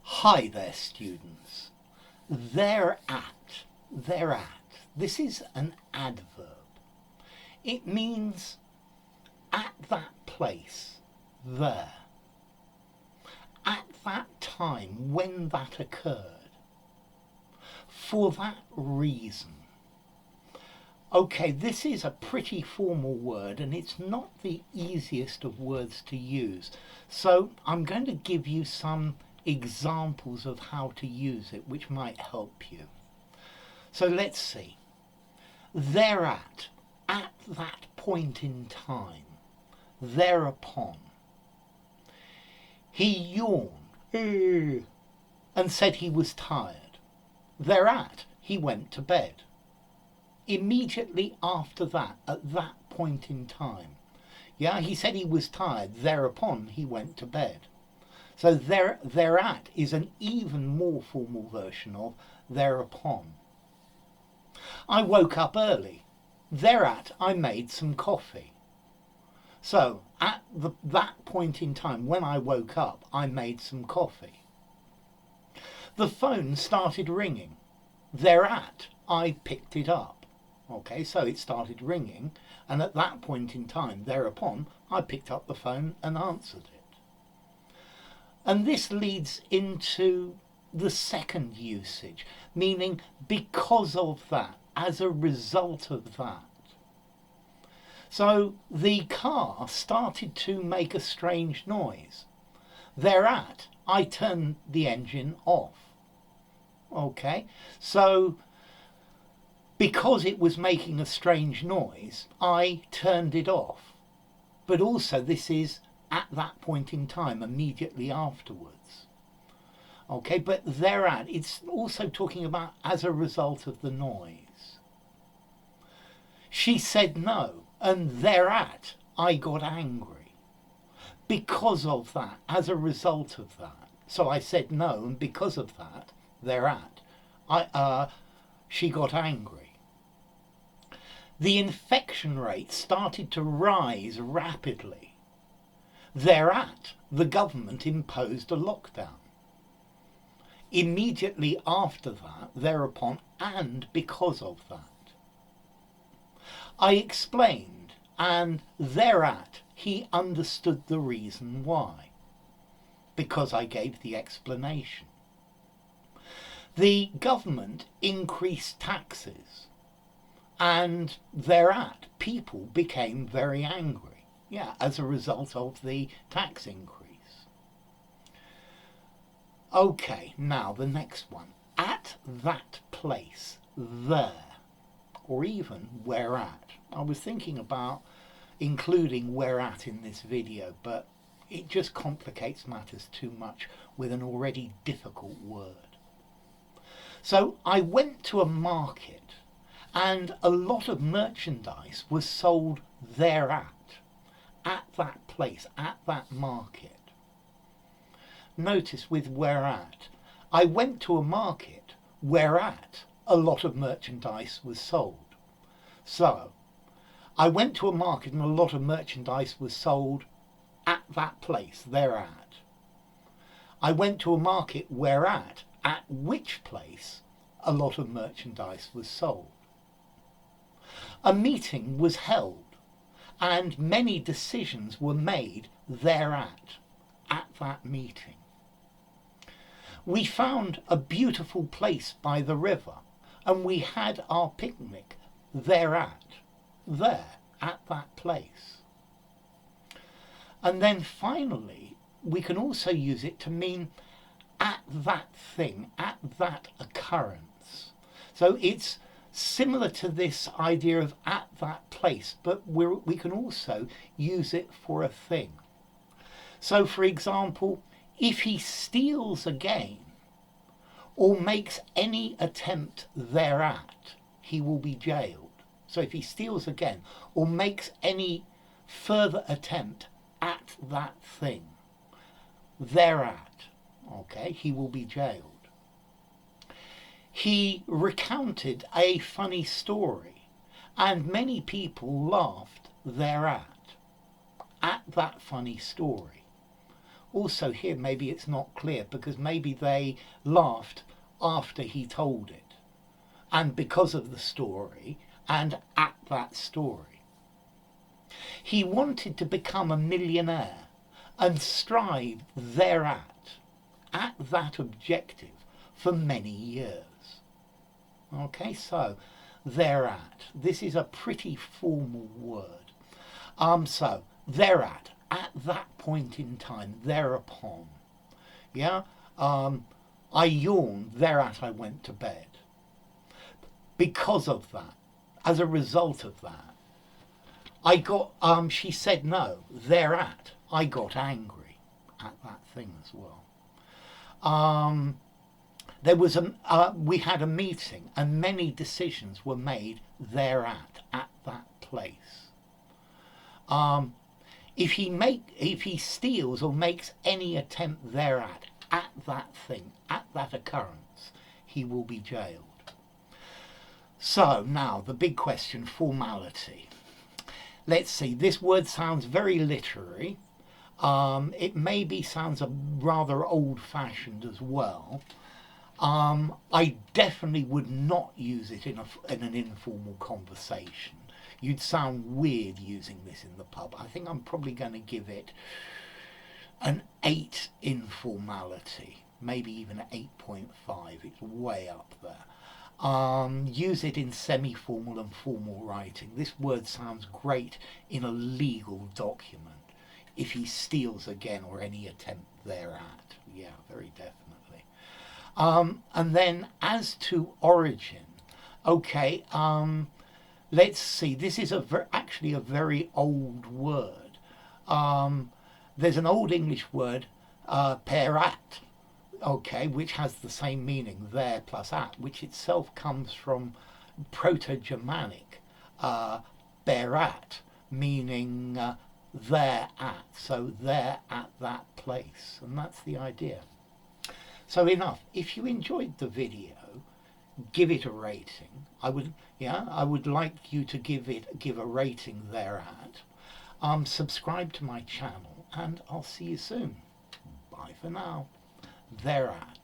Hi there, students. Thereat. This is an adverb. It means at that place, there. At that time, when that occurred. For that reason. Okay, this is a pretty formal word and it's not the easiest of words to use. So I'm going to give you some examples of how to use it, which might help you. So let's see. Thereat, at that point in time. Thereupon. He yawned and said he was tired. Thereat, he went to bed. Immediately after that, at that point in time. Yeah, he said he was tired. Thereupon, he went to bed. So thereat is an even more formal version of thereupon. I woke up early. Thereat, I made some coffee. So at that point in time, when I woke up, I made some coffee. The phone started ringing. Thereat, I picked it up. Okay, so it started ringing, and at that point in time, thereupon, I picked up the phone and answered it. And this leads into the second usage, meaning because of that, as a result of that. So the car started to make a strange noise. Thereat, I turned the engine off. Okay, so because it was making a strange noise, I turned it off. But also this is at that point in time, immediately afterwards. Okay, but thereat, it's also talking about as a result of the noise. She said no, and thereat, I got angry. Because of that, as a result of that. So I said no, and because of that, thereat, she got angry. The infection rate started to rise rapidly. Thereat, the government imposed a lockdown. Immediately after that, thereupon, and because of that. I explained, and thereat, he understood the reason why. Because I gave the explanation. The government increased taxes. And thereat, people became very angry, as a result of the tax increase. Okay, now the next one. At that place, there, or even whereat. I was thinking about including whereat in this video, but it just complicates matters too much with an already difficult word. So I went to a market, and a lot of merchandise was sold thereat, at that place, at that market. Notice with whereat, I went to a market whereat a lot of merchandise was sold. So, I went to a market and a lot of merchandise was sold at that place, thereat. I went to a market whereat, at which place a lot of merchandise was sold. A meeting was held, and many decisions were made thereat, at that meeting. We found a beautiful place by the river, and we had our picnic thereat, there, at that place. And then finally, we can also use it to mean at that thing, at that occurrence. So it's similar to this idea of at that place, but we can also use it for a thing. So for example, if he steals again or makes any attempt thereat, he will be jailed. So if he steals again or makes any further attempt at that thing, thereat, okay, he will be jailed. He recounted a funny story, and many people laughed thereat, at that funny story. Also here, maybe it's not clear because maybe they laughed after he told it, and because of the story, and at that story. He wanted to become a millionaire and strive thereat, at that objective, for many years. Okay, so thereat. This is a pretty formal word. So thereat, at that point in time, thereupon. Yeah. I yawned. Thereat, I went to bed. Because of that, as a result of that, I got. She said no. Thereat, I got angry at that thing as well. There was we had a meeting and many decisions were made thereat, at that place. If he steals or makes any attempt thereat, at that thing, at that occurrence, he will be jailed. So now the big question, formality. Let's see, this word sounds very literary. It maybe sounds rather old-fashioned as well. I definitely would not use it in an informal conversation. You'd sound weird using this in the pub. I think I'm probably going to give it an 8 informality, maybe even an 8.5. It's way up there. Use it in semi-formal and formal writing. This word sounds great in a legal document. If he steals again or any attempt thereat. Yeah, very definitely. And then as to origin, okay, let's see, this is actually a very old word. There's an old English word, perat, okay, which has the same meaning, there plus at, which itself comes from Proto-Germanic, berat, meaning there at, so there at that place, and that's the idea. So enough. If you enjoyed the video, give it a rating. I would like you to give a rating thereat. Subscribe to my channel, and I'll see you soon. Bye for now. Thereat.